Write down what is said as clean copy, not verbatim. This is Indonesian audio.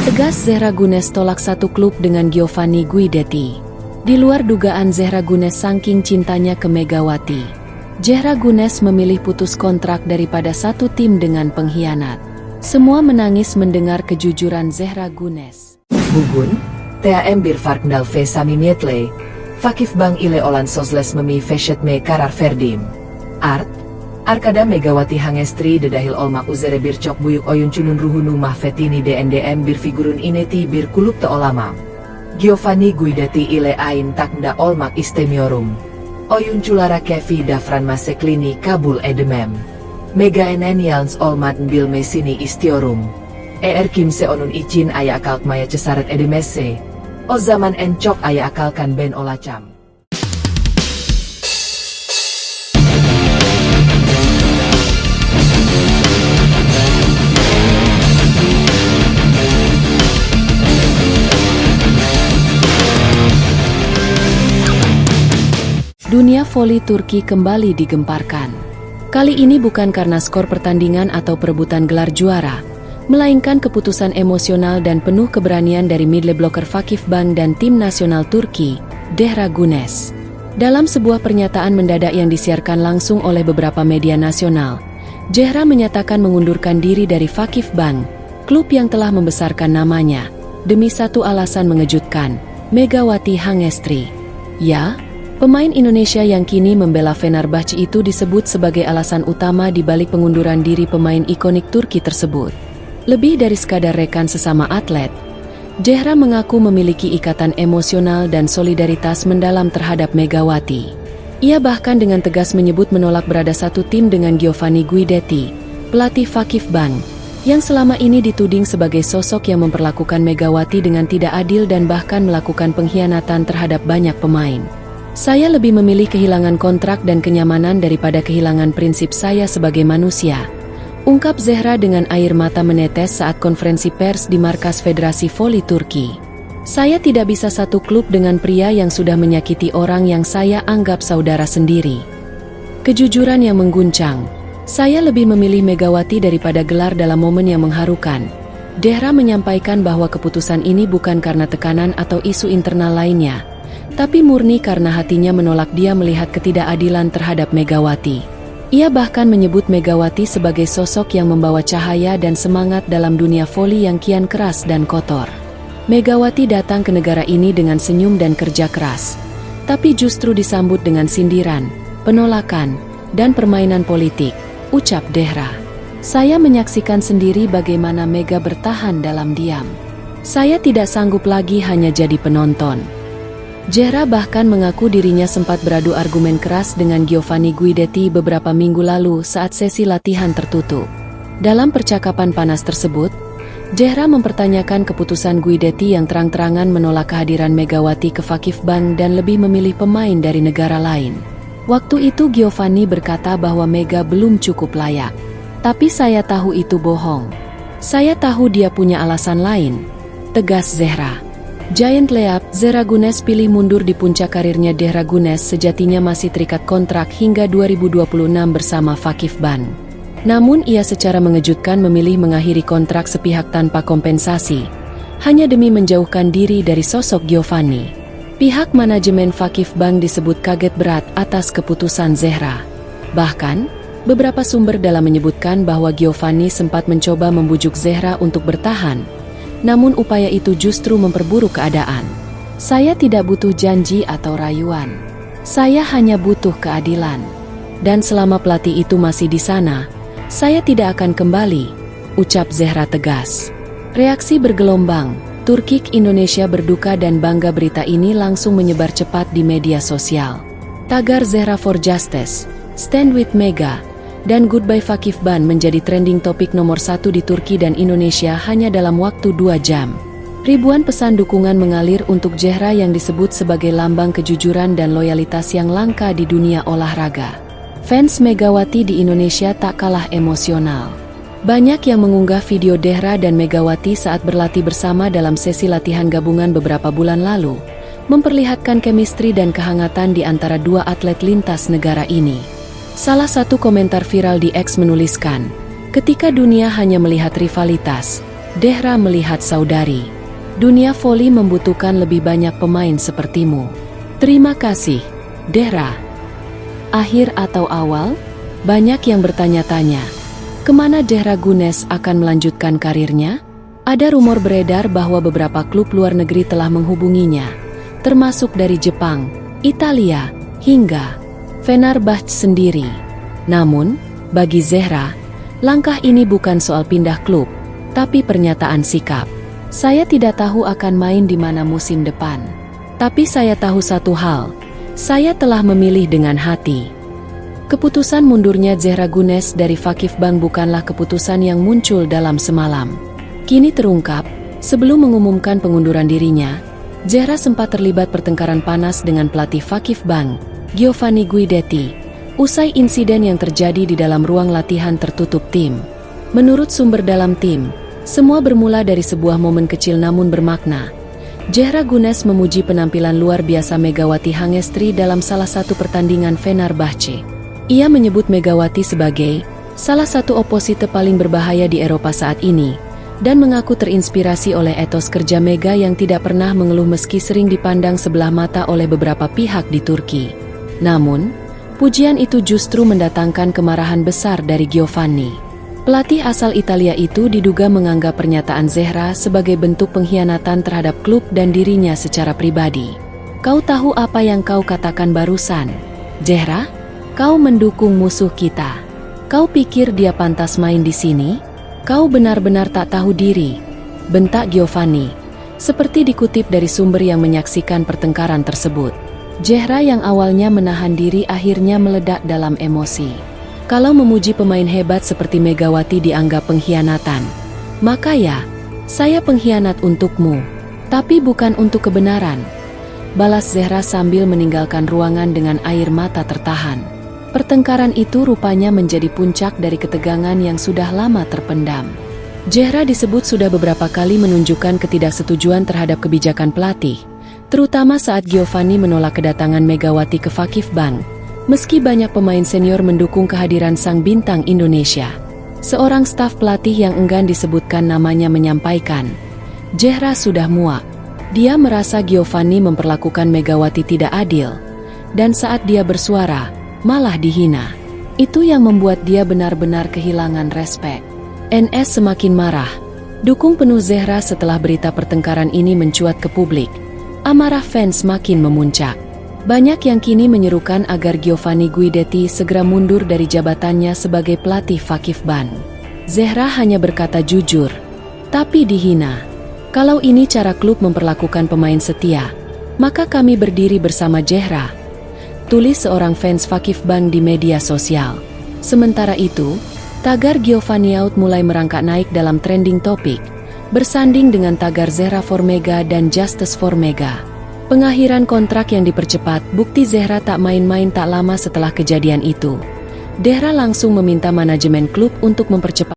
Tegas Zehra Gunes tolak satu klub dengan Giovanni Guidetti. Di luar dugaan Zehra Gunes saking cintanya ke Megawati, Zehra Gunes memilih putus kontrak daripada satu tim dengan pengkhianat. Semua menangis mendengar kejujuran Zehra Gunes. Bugun, TAM bir farkndal ve samimiyetle, Fakif Bang ile olan sosles memi feshet me karar verdim. Art, Arkada Megawati hangestri dedahil olmak uzere bir cok buyuk oyun cunun ruhunu mahfetini DNDM bir figurun ineti bir kulub te olama. Giovanni Guidetti ile ain takda olmak istemiorum. Oyun culara kevi dafran maseklini kabul edemem. Mega enenials olmat bil mesini istiorum. Kim seonun icin aya akalk maya cesaret edemese. O zaman encok aya akalkan ben olacam. Dunia voli Turki kembali digemparkan. Kali ini bukan karena skor pertandingan atau perebutan gelar juara, melainkan keputusan emosional dan penuh keberanian dari middle blocker Fakif Bang dan tim nasional Turki, Zehra Gunes. Dalam sebuah pernyataan mendadak yang disiarkan langsung oleh beberapa media nasional, Zehra menyatakan mengundurkan diri dari Fakif Bang, klub yang telah membesarkan namanya, demi satu alasan mengejutkan, Megawati Hangestri. Ya, pemain Indonesia yang kini membela Fenerbahce itu disebut sebagai alasan utama di balik pengunduran diri pemain ikonik Turki tersebut. Lebih dari sekadar rekan sesama atlet, Zehra mengaku memiliki ikatan emosional dan solidaritas mendalam terhadap Megawati. Ia bahkan dengan tegas menyebut menolak berada satu tim dengan Giovanni Guidetti, pelatih Fakif Bang, yang selama ini dituding sebagai sosok yang memperlakukan Megawati dengan tidak adil dan bahkan melakukan pengkhianatan terhadap banyak pemain. Saya lebih memilih kehilangan kontrak dan kenyamanan daripada kehilangan prinsip saya sebagai manusia, ungkap Zehra dengan air mata menetes saat konferensi pers di markas Federasi Voli Turki. Saya tidak bisa satu klub dengan pria yang sudah menyakiti orang yang saya anggap saudara sendiri. Kejujuran yang mengguncang, saya lebih memilih Megawati daripada gelar dalam momen yang mengharukan. Zehra menyampaikan bahwa keputusan ini bukan karena tekanan atau isu internal lainnya, tapi murni karena hatinya menolak dia melihat ketidakadilan terhadap Megawati. Ia bahkan menyebut Megawati sebagai sosok yang membawa cahaya dan semangat dalam dunia voli yang kian keras dan kotor. Megawati datang ke negara ini dengan senyum dan kerja keras, tapi justru disambut dengan sindiran, penolakan, dan permainan politik, ucap Zehra. Saya menyaksikan sendiri bagaimana Mega bertahan dalam diam. Saya tidak sanggup lagi hanya jadi penonton. Zehra bahkan mengaku dirinya sempat beradu argumen keras dengan Giovanni Guidetti beberapa minggu lalu saat sesi latihan tertutup. Dalam percakapan panas tersebut, Zehra mempertanyakan keputusan Guidetti yang terang-terangan menolak kehadiran Megawati ke Fakif Bang dan lebih memilih pemain dari negara lain. Waktu itu Giovanni berkata bahwa Mega belum cukup layak. Tapi saya tahu itu bohong. Saya tahu dia punya alasan lain, tegas Zehra. Giant Leap, Zehra Gunes pilih mundur di puncak karirnya. Zehra Gunes sejatinya masih terikat kontrak hingga 2026 bersama Fakif Bang. Namun ia secara mengejutkan memilih mengakhiri kontrak sepihak tanpa kompensasi, hanya demi menjauhkan diri dari sosok Giovanni. Pihak manajemen Fakif Bang disebut kaget berat atas keputusan Zehra. Bahkan, beberapa sumber dalam menyebutkan bahwa Giovanni sempat mencoba membujuk Zehra untuk bertahan, namun upaya itu justru memperburuk keadaan. Saya tidak butuh janji atau rayuan. Saya hanya butuh keadilan. Dan selama pelatih itu masih di sana, saya tidak akan kembali, ucap Zehra tegas. Reaksi bergelombang, Turki Indonesia berduka dan bangga berita ini langsung menyebar cepat di media sosial. Tagar Zehra for Justice, Stand with Mega, dan Goodbye Fakif Bang menjadi trending topik nomor 1 di Turki dan Indonesia hanya dalam waktu 2 jam. Ribuan pesan dukungan mengalir untuk Zehra yang disebut sebagai lambang kejujuran dan loyalitas yang langka di dunia olahraga. Fans Megawati di Indonesia tak kalah emosional. Banyak yang mengunggah video Zehra dan Megawati saat berlatih bersama dalam sesi latihan gabungan beberapa bulan lalu, memperlihatkan chemistry dan kehangatan di antara dua atlet lintas negara ini. Salah satu komentar viral di X menuliskan, ketika dunia hanya melihat rivalitas, Dehra melihat saudari. Dunia voli membutuhkan lebih banyak pemain sepertimu. Terima kasih, Dehra. Akhir atau awal? Banyak yang bertanya-tanya. Kemana Dehra Gunes akan melanjutkan karirnya? Ada rumor beredar bahwa beberapa klub luar negeri telah menghubunginya, termasuk dari Jepang, Italia, hingga Fenerbahce sendiri. Namun, bagi Zehra, langkah ini bukan soal pindah klub, tapi pernyataan sikap. Saya tidak tahu akan main di mana musim depan. Tapi saya tahu satu hal, saya telah memilih dengan hati. Keputusan mundurnya Zehra Gunes dari Vakifbank bukanlah keputusan yang muncul dalam semalam. Kini terungkap, sebelum mengumumkan pengunduran dirinya, Zehra sempat terlibat pertengkaran panas dengan pelatih Vakifbank, Giovanni Guidetti, usai insiden yang terjadi di dalam ruang latihan tertutup tim. Menurut sumber dalam tim, semua bermula dari sebuah momen kecil namun bermakna. Zehra Gunes memuji penampilan luar biasa Megawati Hangestri dalam salah satu pertandingan Fenerbahce. Ia menyebut Megawati sebagai salah satu oposite paling berbahaya di Eropa saat ini, dan mengaku terinspirasi oleh etos kerja Mega yang tidak pernah mengeluh meski sering dipandang sebelah mata oleh beberapa pihak di Turki. Namun, pujian itu justru mendatangkan kemarahan besar dari Giovanni. Pelatih asal Italia itu diduga menganggap pernyataan Zehra sebagai bentuk pengkhianatan terhadap klub dan dirinya secara pribadi. Kau tahu apa yang kau katakan barusan, Zehra? Kau mendukung musuh kita. Kau pikir dia pantas main di sini? Kau benar-benar tak tahu diri, bentak Giovanni. Seperti dikutip dari sumber yang menyaksikan pertengkaran tersebut. Zehra yang awalnya menahan diri akhirnya meledak dalam emosi. Kalau memuji pemain hebat seperti Megawati dianggap pengkhianatan, maka ya, saya pengkhianat untukmu, tapi bukan untuk kebenaran. Balas Zehra sambil meninggalkan ruangan dengan air mata tertahan. Pertengkaran itu rupanya menjadi puncak dari ketegangan yang sudah lama terpendam. Zehra disebut sudah beberapa kali menunjukkan ketidaksetujuan terhadap kebijakan pelatih, terutama saat Giovanni menolak kedatangan Megawati ke Vakifbank, meski banyak pemain senior mendukung kehadiran sang bintang Indonesia. Seorang staf pelatih yang enggan disebutkan namanya menyampaikan, Zehra sudah muak. Dia merasa Giovanni memperlakukan Megawati tidak adil, dan saat dia bersuara, malah dihina. Itu yang membuat dia benar-benar kehilangan respek. NS semakin marah. Dukung penuh Zehra setelah berita pertengkaran ini mencuat ke publik. Amarah fans makin memuncak. Banyak yang kini menyerukan agar Giovanni Guidetti segera mundur dari jabatannya sebagai pelatih Vakifbank. Zehra hanya berkata jujur, tapi dihina. Kalau ini cara klub memperlakukan pemain setia, maka kami berdiri bersama Zehra, tulis seorang fans Vakifbank di media sosial. Sementara itu, tagar Giovanni Out mulai merangkak naik dalam trending topik, bersanding dengan tagar Zehra for Mega dan Justice for Mega. Pengakhiran kontrak yang dipercepat bukti Zehra tak main-main tak lama setelah kejadian itu. Zehra langsung meminta manajemen klub untuk mempercepat